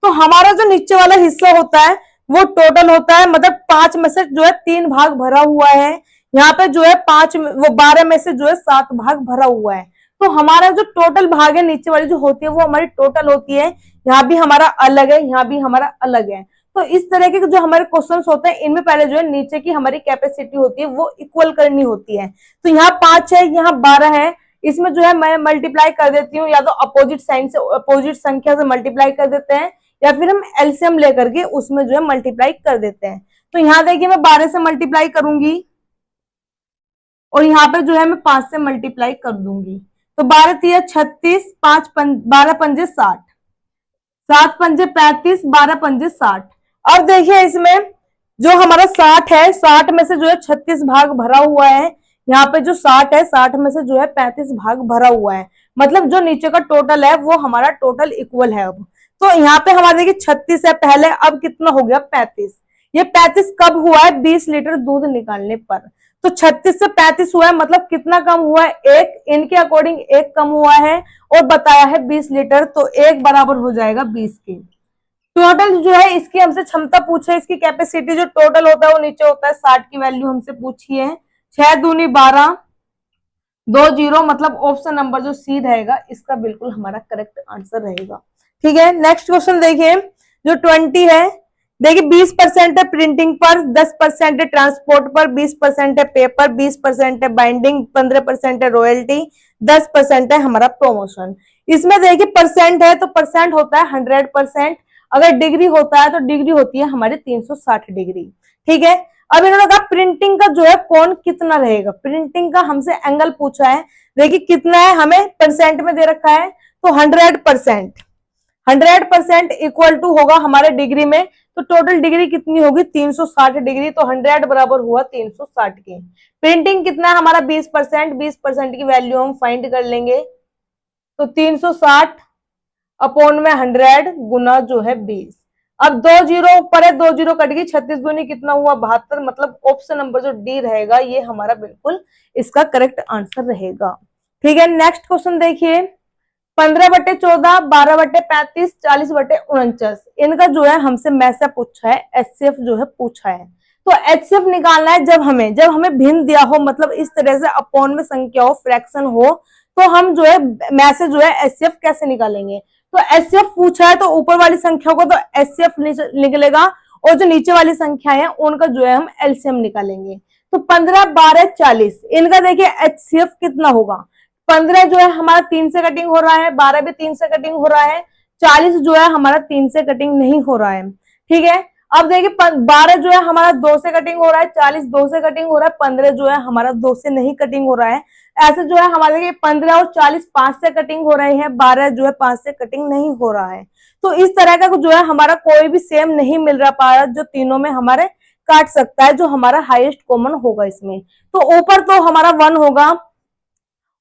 तो हमारा जो नीचे वाला हिस्सा होता है वो टोटल होता है, मतलब 5 में से जो है 3 भाग भरा हुआ है, यहाँ पे जो है 5 वो 12 में से जो है 7 भाग भरा हुआ है। तो हमारा जो टोटल भाग है नीचे वाली जो होती है वो हमारी टोटल होती है, यहाँ भी हमारा अलग है, यहाँ भी हमारा अलग है। तो इस तरह के जो हमारे क्वेश्चंस होते हैं इनमें पहले जो है नीचे की हमारी कैपेसिटी होती है वो इक्वल करनी होती है। तो यहाँ 5 है, यहाँ 12 है, इसमें जो है मैं मल्टीप्लाई कर देती हूँ, या तो अपोजिट साइन से अपोजिट संख्या से मल्टीप्लाई कर देते हैं, या फिर हम एलसीएम लेकर के उसमें जो है मल्टीप्लाई कर देते हैं। तो यहाँ देखिए मैं 12 से मल्टीप्लाई करूंगी और यहाँ पे जो है मैं 5 से मल्टीप्लाई कर दूंगी। तो 12 तिया 36, 12 पंजे 60, 7 पंजे 35, 12 पंजे 60। अब देखिए इसमें जो हमारा 60 है, 60 में से जो है 36 भाग भरा हुआ है, यहाँ पे जो 60 है 60 में से जो है 35 भाग भरा हुआ है, मतलब जो नीचे का टोटल है वो हमारा टोटल इक्वल है। अब तो यहाँ पे हमारे देखिए 36 है पहले, अब कितना हो गया 35। ये 35 कब हुआ है, 20 लीटर दूध निकालने पर। तो 36 से 35 हुआ है, मतलब कितना कम हुआ है, एक, इनके अकॉर्डिंग एक कम हुआ है, और बताया है 20 लीटर, तो एक बराबर हो जाएगा 20 की। टोटल जो है इसकी हमसे क्षमता पूछे, इसकी कैपेसिटी जो टोटल होता है वो नीचे होता है, 60 की वैल्यू हमसे पूछी है। 6 दूनी 12, 2 0, मतलब ऑप्शन नंबर जो सी रहेगा इसका बिल्कुल हमारा करेक्ट आंसर रहेगा। ठीक है, नेक्स्ट क्वेश्चन देखिए जो 20 है। देखिए 20% है प्रिंटिंग पर, 10% है ट्रांसपोर्ट पर, 20% है पेपर, 20% है बाइंडिंग, 15% है रॉयल्टी, 10% है हमारा प्रमोशन। इसमें देखिए परसेंट है तो परसेंट होता है 100%, अगर डिग्री होता है तो डिग्री होती है हमारी 360 डिग्री। ठीक है, अब इन्होंने कहा प्रिंटिंग का जो है कोण कितना रहेगा, प्रिंटिंग का हमसे एंगल पूछा है। देखिए कितना है, हमें परसेंट में दे रखा है, तो 100%, 100% इक्वल टू होगा हमारे डिग्री में, तो टोटल डिग्री कितनी होगी 360 डिग्री, तो 100 बराबर हुआ 360 की। प्रिंटिंग कितना है हमारा 20%, 20% की वैल्यू हम फाइंड कर लेंगे, तो 360 अपॉन में 100 गुना जो है 20। अब 2 जीरो ऊपर है, 2 जीरो कट गई, 36 दूनी कितना हुआ 72, मतलब ऑप्शन नंबर जो डी रहेगा ये हमारा बिल्कुल इसका करेक्ट आंसर रहेगा। ठीक है, नेक्स्ट क्वेश्चन देखिए 15/14, 12/35, 40/49, इनका जो है हमसे मैसे पूछा है, एचसीएफ जो है पूछा है। तो एचसीएफ निकालना है जब हमें भिन्न दिया हो, मतलब इस तरह से अपॉन में संख्या हो, फ्रैक्शन हो, तो हम जो है मैसे जो है एचसीएफ कैसे निकालेंगे। तो एचसीएफ पूछा है तो ऊपर वाली संख्या को तो एचसीएफ निकलेगा, और जो नीचे वाली संख्या है उनका जो है हम एलसीएम निकालेंगे। तो 15, 12, 40, इनका देखिए एचसीएफ कितना होगा। 15 जो है हमारा 3 से कटिंग हो रहा है, 12 भी 3 से कटिंग हो रहा है, 40 जो है हमारा 3 से कटिंग नहीं हो रहा है। ठीक है, अब देखिए 12 जो है हमारा 2 से कटिंग हो रहा है, 40 2 से कटिंग हो रहा है, 15 जो है हमारा 2 से नहीं कटिंग हो रहा है। ऐसे जो है हमारे 15 और 40 5 से कटिंग हो रहे हैं, 12 जो है 5 से कटिंग नहीं हो रहा है। तो इस तरह का जो है हमारा कोई भी सेम नहीं मिल रहा पा रहा जो तीनों में हमारे काट सकता है, जो हमारा हाईएस्ट कॉमन होगा इसमें। तो ऊपर तो हमारा 1 होगा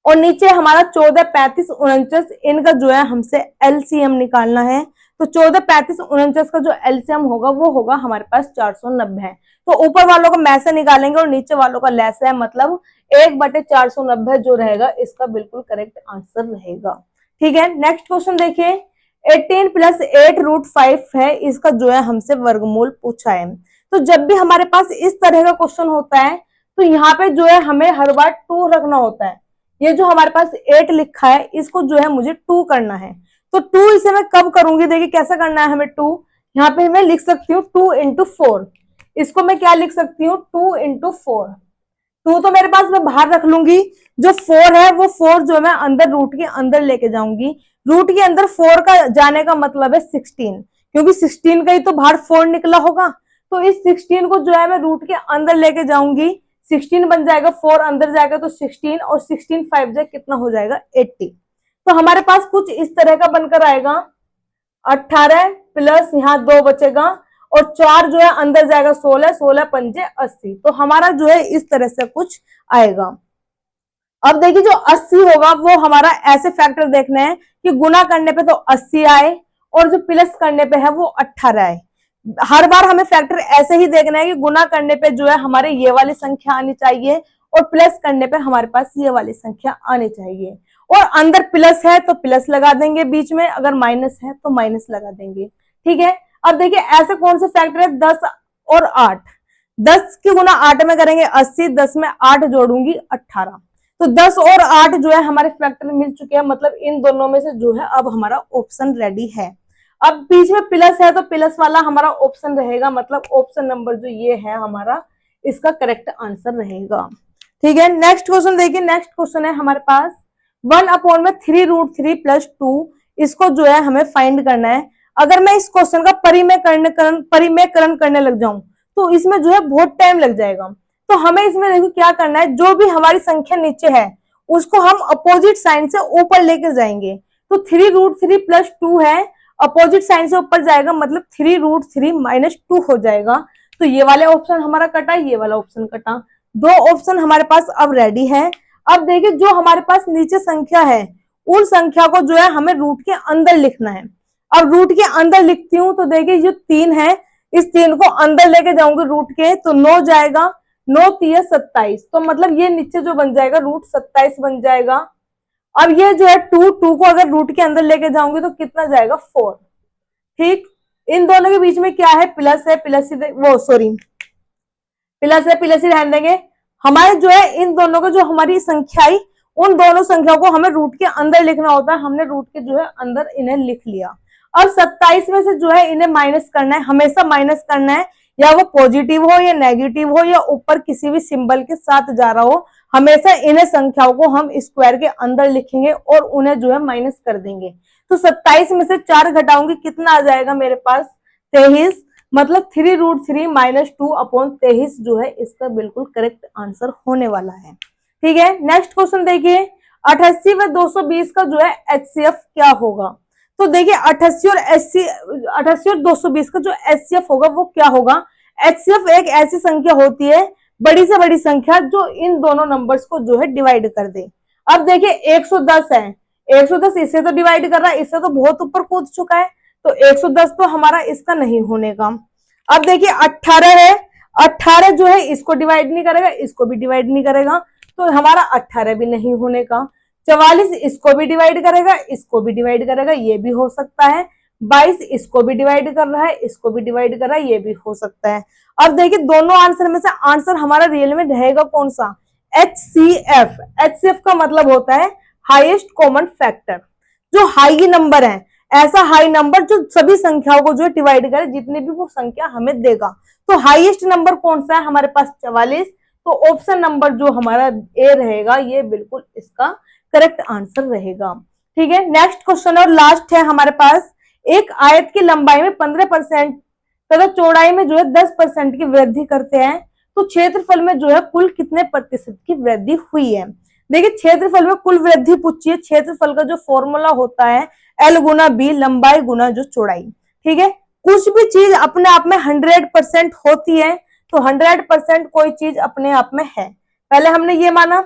और नीचे हमारा 14, 35, 49, इनका जो है हमसे एलसीएम निकालना है। तो 14, 35, 49 का जो एलसीएम होगा वो होगा हमारे पास 490 है। तो ऊपर वालों का मैसे निकालेंगे और नीचे वालों का लेस है, मतलब 1/490 जो रहेगा इसका बिल्कुल करेक्ट आंसर रहेगा। ठीक है, नेक्स्ट क्वेश्चन देखिए 18 + 8√5 है, इसका जो है हमसे वर्गमूल पूछा है। तो जब भी हमारे पास इस तरह का क्वेश्चन होता है तो यहाँ पे जो है हमें हर बार 2 रखना होता है। ये जो हमारे पास 8 लिखा है इसको जो है मुझे 2 करना है। तो 2 इसे मैं कब करूंगी, देखिए कैसा करना है हमें 2, यहाँ पे मैं लिख सकती हूँ 2 × 4, इसको मैं क्या लिख सकती हूँ 2 × 4। 2 तो मेरे पास मैं बाहर रख लूंगी, जो 4 है वो 4 जो मैं अंदर रूट के अंदर लेके जाऊंगी। रूट के अंदर 4 का जाने का मतलब है 16, क्योंकि 16 का ही तो बाहर 4 निकला होगा। तो इस 16 को जो है मैं रूट के अंदर लेके जाऊंगी, 16 बन जाएगा, 4 अंदर जाएगा तो 16, और 16 5 जाए कितना हो जाएगा 80। तो हमारे पास कुछ इस तरह का बनकर आएगा, 18 प्लस यहाँ 2 बचेगा, और 4 जो है अंदर जाएगा 16, 16 पंजे 80। तो हमारा जो है इस तरह से कुछ आएगा। अब देखिए जो 80 होगा वो हमारा ऐसे फैक्टर देखने हैं कि गुना करने पे तो 80 आए और जो प्लस करने पे है वो 18 आए। हर बार हमें फैक्टर ऐसे ही देखना है कि गुना करने पे जो है हमारे ये वाली संख्या आनी चाहिए और प्लस करने पे हमारे पास ये वाली संख्या आनी चाहिए। और अंदर प्लस है तो प्लस लगा देंगे, बीच में अगर माइनस है तो माइनस लगा देंगे। ठीक है, अब देखिए ऐसे कौन से फैक्टर है 10 और 8। 10 की गुना 8 में करेंगे 80, 10 में 8 जोड़ूंगी 18। तो 10 और 8 जो है हमारे फैक्टर मिल चुके हैं, मतलब इन दोनों में से जो है अब हमारा ऑप्शन रेडी है। अब बीच में प्लस है तो प्लस वाला हमारा ऑप्शन रहेगा, मतलब ऑप्शन नंबर जो ये है हमारा इसका करेक्ट आंसर रहेगा। ठीक है, नेक्स्ट क्वेश्चन देखिए। नेक्स्ट क्वेश्चन है हमारे पास 1/3√3+2, इसको जो है हमें फाइंड करना है। अगर मैं इस क्वेश्चन का परिमेयकरण करने लग जाऊं तो इसमें जो है बहुत टाइम लग जाएगा। तो हमें इसमें देखो क्या करना है, जो भी हमारी संख्या नीचे है उसको हम अपोजिट साइन से ऊपर लेकर जाएंगे। तो 3√3+2 है, अपोजिट साइन से ऊपर जाएगा मतलब 3√3 - 2 हो जाएगा। तो ये वाले ऑप्शन हमारा कटा, ये वाला ऑप्शन कटा, दो ऑप्शन हमारे पास अब रेडी है। अब देखिए जो हमारे पास नीचे संख्या है उन संख्या को जो है हमें रूट के अंदर लिखना है। अब रूट के अंदर लिखती हूँ तो देखिए जो 3 है, इस 3 को अंदर लेके जाऊंगी रूट के तो 9 जाएगा, 9 3 27, तो मतलब ये नीचे जो बन जाएगा √27 बन जाएगा। अब ये जो है 2 को अगर रूट के अंदर लेके जाऊंगी तो कितना जाएगा 4। ठीक, इन दोनों के बीच में क्या है, प्लस है, प्लस ही वो सॉरी प्लस है, प्लस ही रहने देंगे। हमारे जो है इन दोनों को जो हमारी संख्या आई उन दोनों संख्याओं को हमें रूट के अंदर लिखना होता है, हमने रूट के जो है अंदर इन्हें लिख लिया। अब 27 में से जो है इन्हें माइनस करना है, हमेशा माइनस करना है, या वो पॉजिटिव हो या नेगेटिव हो या ऊपर किसी भी सिंबल के साथ जा रहा हो, हमेशा इन्हें संख्याओं को हम स्क्वायर के अंदर लिखेंगे और उन्हें जो है माइनस कर देंगे। तो 27 में से 4 घटाऊंगी, कितना आ जाएगा मेरे पास 23, मतलब 3√3 - 2/23 जो है इसका बिल्कुल करेक्ट आंसर होने वाला है। ठीक है, नेक्स्ट क्वेश्चन देखिए 88 व 220 का जो है HCF क्या होगा। तो देखिए 88 और 220 का जो HCF होगा वो क्या होगा। HCF एक ऐसी संख्या होती है, बड़ी से बड़ी संख्या जो इन दोनों नंबर्स को जो है डिवाइड कर दे। अब देखिए 110 है, 110 इससे तो डिवाइड कर रहा है, इससे तो बहुत ऊपर कूद चुका है, तो 110 तो हमारा इसका नहीं होने का। अब देखिए 18 है, 18 जो है इसको डिवाइड नहीं करेगा, इसको भी डिवाइड नहीं करेगा, तो हमारा 18 भी नहीं होने का। 44 इसको भी डिवाइड करेगा, इसको भी डिवाइड करेगा, ये भी हो सकता है। 22 इसको भी डिवाइड कर रहा है, इसको भी डिवाइड कर रहा है, ये भी हो सकता है। अब देखिए दोनों आंसर में से आंसर हमारा रियल में रहेगा कौन सा, HCF। HCF का मतलब होता है हाईएस्ट कॉमन फैक्टर, जो हाई नंबर है, ऐसा हाई नंबर जो सभी संख्याओं को जो डिवाइड करे, जितनी भी वो संख्या हमें देगा। तो हाईएस्ट नंबर कौन सा है हमारे पास 44, तो ऑप्शन नंबर जो हमारा ए रहेगा ये बिल्कुल इसका करेक्ट आंसर रहेगा। ठीक है, नेक्स्ट क्वेश्चन और लास्ट है हमारे पास, एक आयत की लंबाई में 15% तथा चौड़ाई में जो है 10% की वृद्धि करते हैं तो क्षेत्रफल में जो है कुल कितने प्रतिशत की वृद्धि हुई है। देखिए क्षेत्रफल में कुल वृद्धि पूछिए, क्षेत्रफल का जो फॉर्मूला होता है L गुना बी, लंबाई गुना जो चौड़ाई। ठीक है, कुछ भी चीज अपने आप में 100% होती है, तो 100% कोई चीज अपने आप में है। पहले हमने ये माना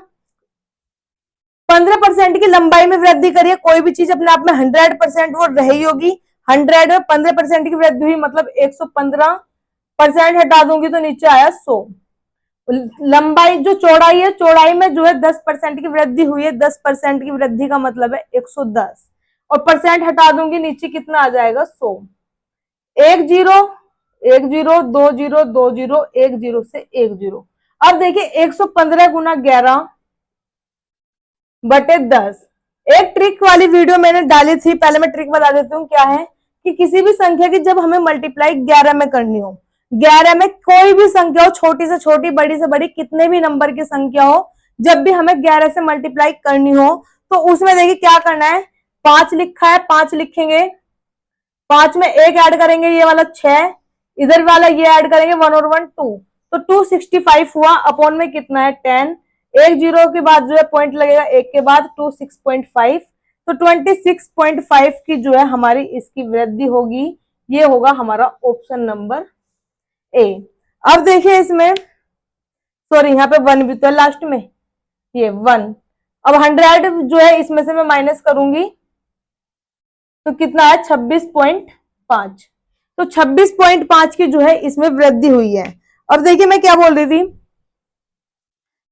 15% की लंबाई में वृद्धि करिए, कोई भी चीज अपने आप में 100% वो रही होगी। 100 में 15% की वृद्धि हुई मतलब 115% हटा दूंगी तो नीचे आया 100। लंबाई जो चौड़ाई है, चौड़ाई में जो है 10% की वृद्धि हुई है, 10% की वृद्धि का मतलब है 110, और परसेंट हटा दूंगी नीचे कितना आ जाएगा 100। 1 0 1 0 2 0 2 0 1 0 से 1 0। अब देखिए 115 गुना 11 बटे 10। एक ट्रिक वाली वीडियो मैंने डाली थी, पहले मैं ट्रिक बता देती हूँ क्या है, कि किसी भी संख्या की जब हमें मल्टीप्लाई 11 में करनी हो, 11 में कोई भी संख्या हो, छोटी से छोटी बड़ी से बड़ी कितने भी नंबर की संख्या हो, जब भी हमें 11 से मल्टीप्लाई करनी हो तो उसमें देखिए क्या करना है, 5 लिखा है 5 लिखेंगे, 5 में 1 ऐड करेंगे ये वाला 6, इधर वाला ये ऐड करेंगे 1 और 1 2, तो 265 हुआ, अपॉन में कितना है 10, 1 0 के बाद जो है पॉइंट लगेगा 1 के बाद 26.5, तो 26.5 की जो है हमारी इसकी वृद्धि होगी, ये होगा हमारा ऑप्शन नंबर ए। अब देखिए इसमें सॉरी यहाँ पे 1 भी तो लास्ट में, ये 1, अब 100 जो है इसमें से मैं माइनस करूंगी तो कितना है 26.5, तो 26.5 की जो है इसमें वृद्धि हुई है। और देखिए मैं क्या बोल रही थी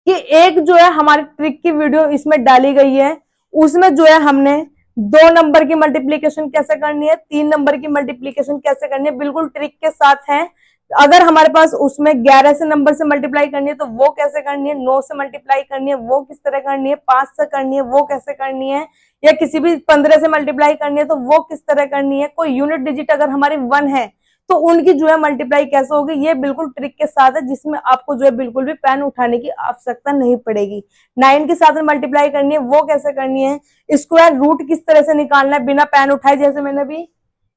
कि एक जो है हमारी ट्रिक की वीडियो इसमें डाली गई है, उसमें जो है हमने 2 नंबर की मल्टीप्लीकेशन कैसे करनी है, 3 नंबर की मल्टीप्लीकेशन कैसे करनी है, बिल्कुल ट्रिक के साथ है। अगर हमारे पास उसमें 11 से नंबर से मल्टीप्लाई करनी है तो वो कैसे करनी है, 9 से मल्टीप्लाई करनी है वो किस तरह करनी है, 5 से करनी है वो कैसे करनी है, या किसी भी 15 से मल्टीप्लाई करनी है तो वो किस तरह करनी है, कोई यूनिट डिजिट अगर हमारी 1 है तो उनकी जो है मल्टीप्लाई कैसे होगी, ये बिल्कुल ट्रिक के साथ है, जिसमें आपको जो है बिल्कुल भी पेन उठाने की आवश्यकता नहीं पड़ेगी। 9 के साथ में मल्टीप्लाई करनी है वो कैसे करनी है, स्क्वायर रूट किस तरह से निकालना है बिना पेन उठाए, जैसे मैंने भी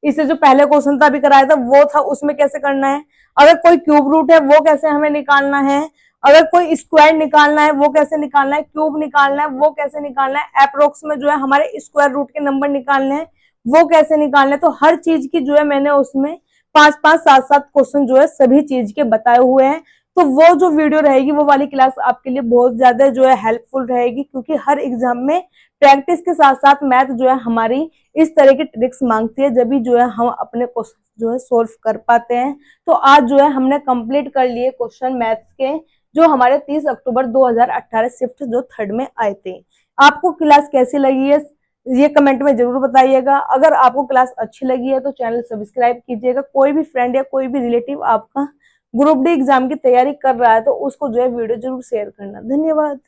इससे जो पहले क्वेश्चन था अभी कराया था वो था, उसमें कैसे करना है। अगर कोई क्यूब रूट है वो कैसे हमें निकालना है, अगर कोई स्क्वायर निकालना है वो कैसे निकालना है, क्यूब निकालना है वो कैसे निकालना है, अप्रोक्स में जो है हमारे स्क्वायर रूट के नंबर निकालने हैं वो कैसे निकालना है। तो हर चीज की जो है मैंने उसमें 5-5, 7-7 क्वेश्चन जो है सभी चीज के बताए हुए हैं। तो वो जो वीडियो रहेगी वो वाली क्लास आपके लिए बहुत ज्यादा जो है हेल्पफुल रहेगी, क्योंकि हर एग्जाम में प्रैक्टिस के साथ साथ मैथ जो है हमारी इस तरह की ट्रिक्स मांगती है, जब भी जो है हम अपने क्वेश्चन जो है सोल्व कर पाते हैं। तो आज जो है हमने कंप्लीट कर लिए क्वेश्चन मैथ्स के, जो हमारे 30 अक्टूबर 2018 शिफ्ट जो 3rd में आए थे। आपको क्लास कैसी लगी है ये कमेंट में जरूर बताइएगा। अगर आपको क्लास अच्छी लगी है तो चैनल सब्सक्राइब कीजिएगा। कोई भी फ्रेंड या कोई भी रिलेटिव आपका ग्रुप डी एग्जाम की तैयारी कर रहा है तो उसको जो है वीडियो जरूर शेयर करना। धन्यवाद।